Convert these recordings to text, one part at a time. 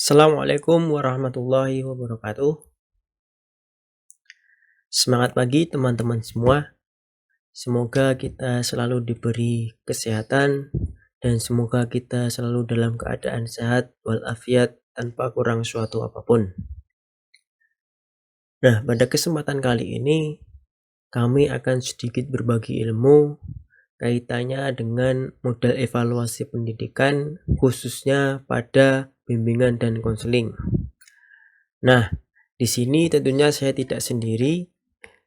Assalamualaikum warahmatullahi wabarakatuh. Semangat pagi teman-teman semua. Semoga kita selalu diberi kesehatan dan semoga kita selalu dalam keadaan sehat walafiat tanpa kurang suatu apapun. Nah, pada kesempatan kali ini kami akan sedikit berbagi ilmu kaitannya dengan model evaluasi pendidikan khususnya pada bimbingan dan konseling. Nah, di sini tentunya saya tidak sendiri.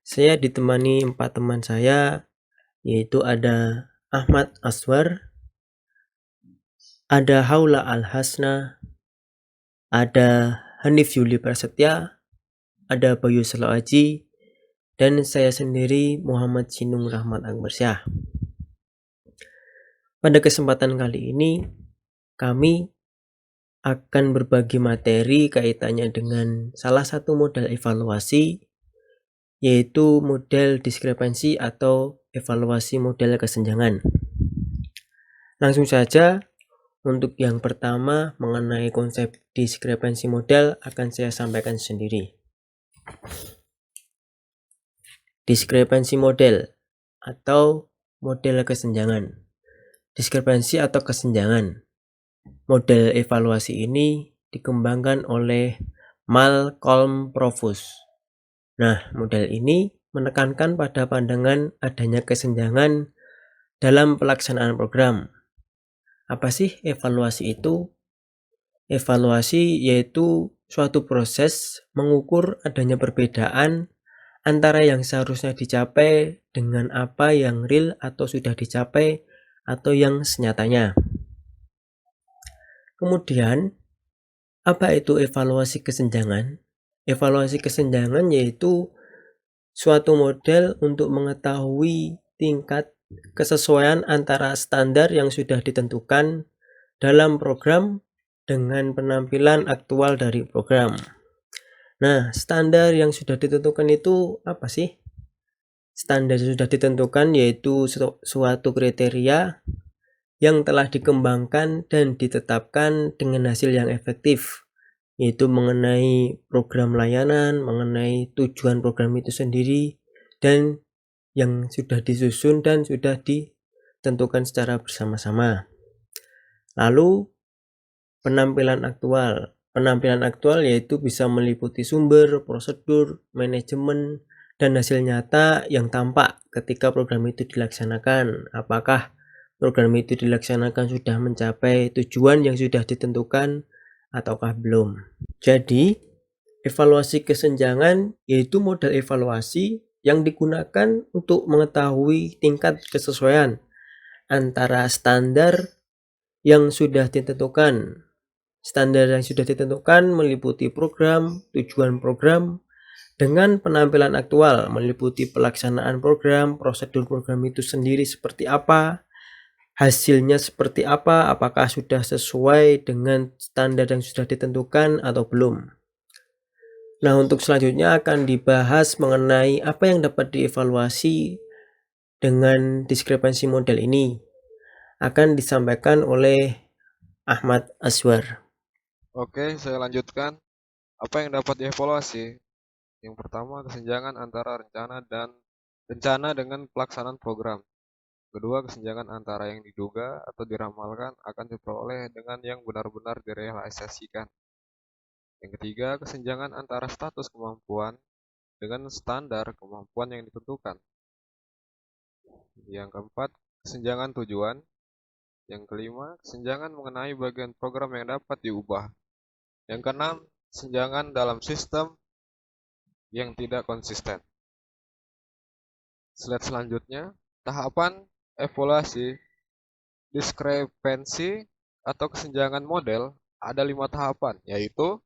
Saya ditemani 4 teman saya, yaitu ada Ahmad Aswar, ada Haula Al-Hasna, ada Hanif Yuli Prasetya, ada Bayu Selawaji, dan saya sendiri Muhammad Sinung Rahmat Akbarsyah. Pada kesempatan kali ini, kami akan berbagi materi kaitannya dengan salah satu model evaluasi, yaitu model diskrepansi atau evaluasi model kesenjangan. Langsung saja, untuk yang pertama mengenai konsep diskrepansi model akan saya sampaikan sendiri. Diskrepansi model atau model kesenjangan. Diskrepansi atau kesenjangan. Model evaluasi ini dikembangkan oleh Malcolm Profus. Nah, model ini menekankan pada pandangan adanya kesenjangan dalam pelaksanaan program. Apa sih evaluasi itu? Evaluasi yaitu suatu proses mengukur adanya perbedaan antara yang seharusnya dicapai dengan apa yang real atau sudah dicapai atau yang senyatanya. Kemudian, apa itu evaluasi kesenjangan? Evaluasi kesenjangan yaitu suatu model untuk mengetahui tingkat kesesuaian antara standar yang sudah ditentukan dalam program dengan penampilan aktual dari program. Nah, standar yang sudah ditentukan itu apa sih? Standar yang sudah ditentukan yaitu suatu kriteria yang telah dikembangkan dan ditetapkan dengan hasil yang efektif, yaitu mengenai program layanan, mengenai tujuan program itu sendiri, dan yang sudah disusun dan sudah ditentukan secara bersama-sama. Lalu penampilan aktual. Penampilan aktual yaitu bisa meliputi sumber, prosedur, manajemen, dan hasil nyata yang tampak ketika program itu dilaksanakan. Apakah program itu dilaksanakan sudah mencapai tujuan yang sudah ditentukan ataukah belum. Jadi, evaluasi kesenjangan yaitu model evaluasi yang digunakan untuk mengetahui tingkat kesesuaian antara standar yang sudah ditentukan. Standar yang sudah ditentukan meliputi program, tujuan program, dengan penampilan aktual meliputi pelaksanaan program, prosedur program itu sendiri seperti apa, hasilnya seperti apa, apakah sudah sesuai dengan standar yang sudah ditentukan atau belum. Nah, untuk selanjutnya akan dibahas mengenai apa yang dapat dievaluasi dengan diskrepansi model ini. Akan disampaikan oleh Ahmad Aswar. Oke, saya lanjutkan. Apa yang dapat dievaluasi? Yang pertama, kesenjangan antara rencana dengan pelaksanaan program. Kedua, kesenjangan antara yang diduga atau diramalkan akan diperoleh dengan yang benar-benar direalisasikan. Yang ketiga, kesenjangan antara status kemampuan dengan standar kemampuan yang ditentukan. Yang keempat, kesenjangan tujuan. Yang kelima, kesenjangan mengenai bagian program yang dapat diubah. Yang keenam, kesenjangan dalam sistem yang tidak konsisten. Slide selanjutnya, tahapan evaluasi diskrepensi atau kesenjangan model ada 5 tahapan, yaitu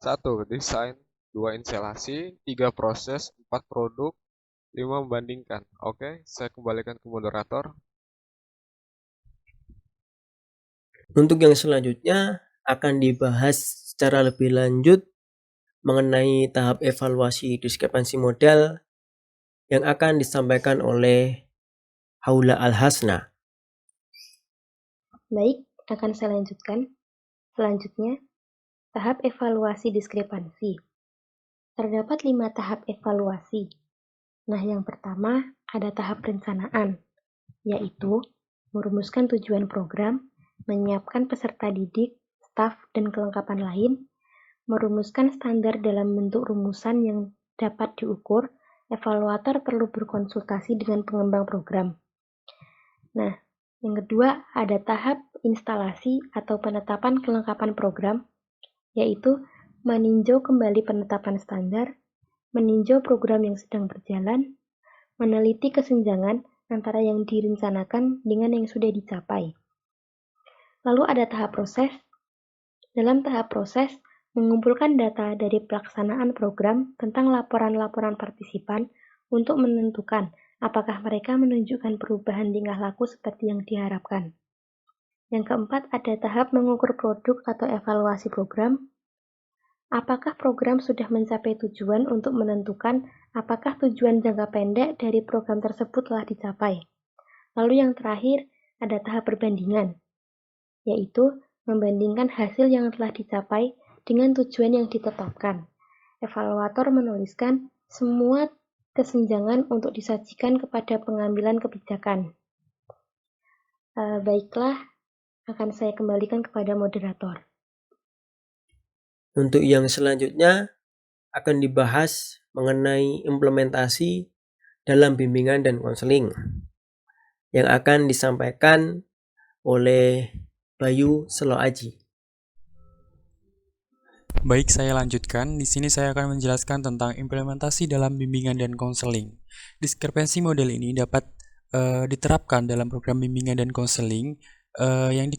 1. Desain, 2. Instalasi, 3. Proses, 4. Produk, 5. Membandingkan. Oke, saya kembalikan ke moderator. Untuk yang selanjutnya akan dibahas secara lebih lanjut mengenai tahap evaluasi diskrepansi model yang akan disampaikan oleh Haula Al-Hasna. Baik, akan saya lanjutkan. Selanjutnya, Tahap evaluasi diskrepansi. Terdapat 5 tahap evaluasi. Nah, yang pertama ada tahap perencanaan, yaitu merumuskan tujuan program, menyiapkan peserta didik, staf, dan kelengkapan lain, merumuskan standar dalam bentuk rumusan yang dapat diukur. Evaluator perlu berkonsultasi dengan pengembang program. Nah, yang kedua ada tahap instalasi atau penetapan kelengkapan program, yaitu meninjau kembali penetapan standar, meninjau program yang sedang berjalan, meneliti kesenjangan antara yang direncanakan dengan yang sudah dicapai. Lalu ada tahap proses. Dalam tahap proses, mengumpulkan data dari pelaksanaan program tentang laporan-laporan partisipan untuk menentukan apakah mereka menunjukkan perubahan tingkah laku seperti yang diharapkan. Yang keempat, ada tahap mengukur produk atau evaluasi program. Apakah program sudah mencapai tujuan untuk menentukan apakah tujuan jangka pendek dari program tersebut telah dicapai. Lalu yang terakhir, ada tahap perbandingan, yaitu membandingkan hasil yang telah dicapai dengan tujuan yang ditetapkan. Evaluator menuliskan semua kesenjangan untuk disajikan kepada pengambilan kebijakan. Baiklah, akan saya kembalikan kepada moderator. Untuk yang selanjutnya akan dibahas mengenai implementasi dalam bimbingan dan konseling yang akan disampaikan oleh Bayu Selo Aji. Baik, saya lanjutkan. Di sini saya akan menjelaskan tentang implementasi dalam bimbingan dan konseling. Diskrepansi model ini dapat diterapkan dalam program bimbingan dan konseling yang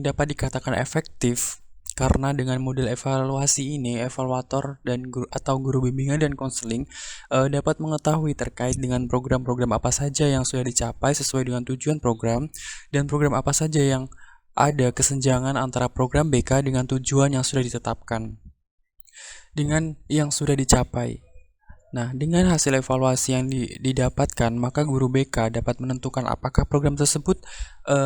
dapat dikatakan efektif karena dengan model evaluasi ini, evaluator dan guru bimbingan dan konseling dapat mengetahui terkait dengan program-program apa saja yang sudah dicapai sesuai dengan tujuan program dan program apa saja yang ada kesenjangan antara program BK dengan tujuan yang sudah ditetapkan dengan yang sudah dicapai. Nah, dengan hasil evaluasi yang didapatkan, maka guru BK dapat menentukan apakah program tersebut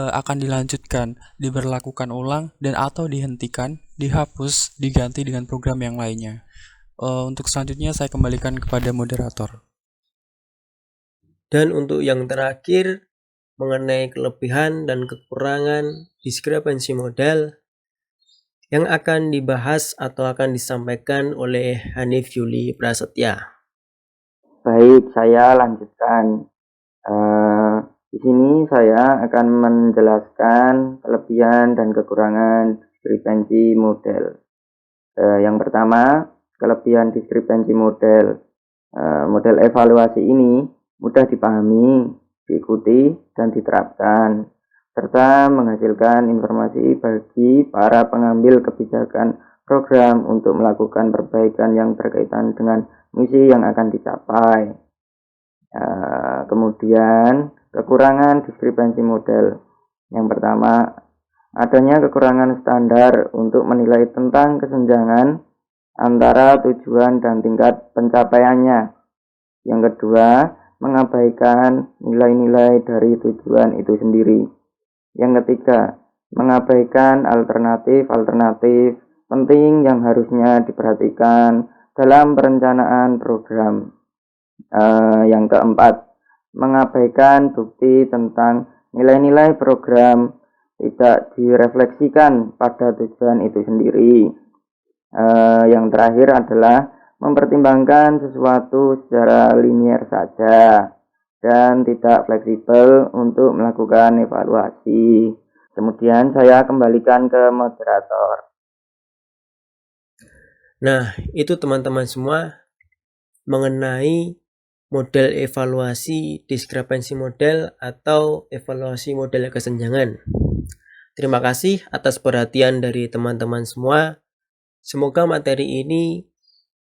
akan dilanjutkan, diberlakukan ulang, dan atau dihentikan, dihapus, diganti dengan program yang lainnya. Untuk selanjutnya saya kembalikan kepada moderator. Dan untuk yang terakhir, mengenai kelebihan dan kekurangan diskrepansi model yang akan dibahas atau akan disampaikan oleh Hanif Yuli Prasetya. Baik, saya lanjutkan. Di sini saya akan menjelaskan kelebihan dan kekurangan diskrepansi model. Yang pertama, kelebihan diskrepansi model. Model evaluasi ini mudah dipahami, diikuti, dan diterapkan, serta menghasilkan informasi bagi para pengambil kebijakan program untuk melakukan perbaikan yang berkaitan dengan misi yang akan dicapai. Kemudian, kekurangan diskrepansi model. Yang pertama, adanya kekurangan standar untuk menilai tentang kesenjangan antara tujuan dan tingkat pencapaiannya. Yang kedua, mengabaikan nilai-nilai dari tujuan itu sendiri. Yang ketiga, mengabaikan alternatif penting yang harusnya diperhatikan dalam perencanaan program. Yang keempat, mengabaikan bukti tentang nilai-nilai program tidak direfleksikan pada tujuan itu sendiri. Yang terakhir adalah mempertimbangkan sesuatu secara linier saja dan tidak fleksibel untuk melakukan evaluasi. Kemudian saya kembalikan ke moderator. Nah, itu teman-teman semua mengenai model evaluasi diskrepansi model atau evaluasi model kesenjangan. Terima kasih atas perhatian dari teman-teman semua. Semoga materi ini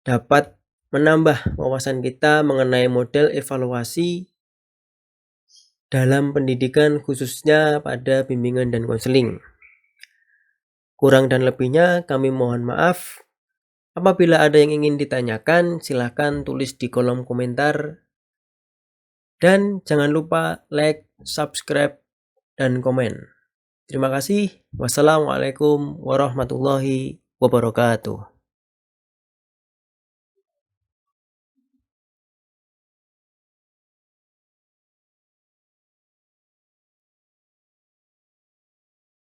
dapat menambah wawasan kita mengenai model evaluasi dalam pendidikan khususnya pada bimbingan dan konseling. Kurang dan lebihnya kami mohon maaf. Apabila ada yang ingin ditanyakan, silahkan tulis di kolom komentar. Dan jangan lupa like, subscribe, dan komen. Terima kasih. Wassalamualaikum warahmatullahi wabarakatuh.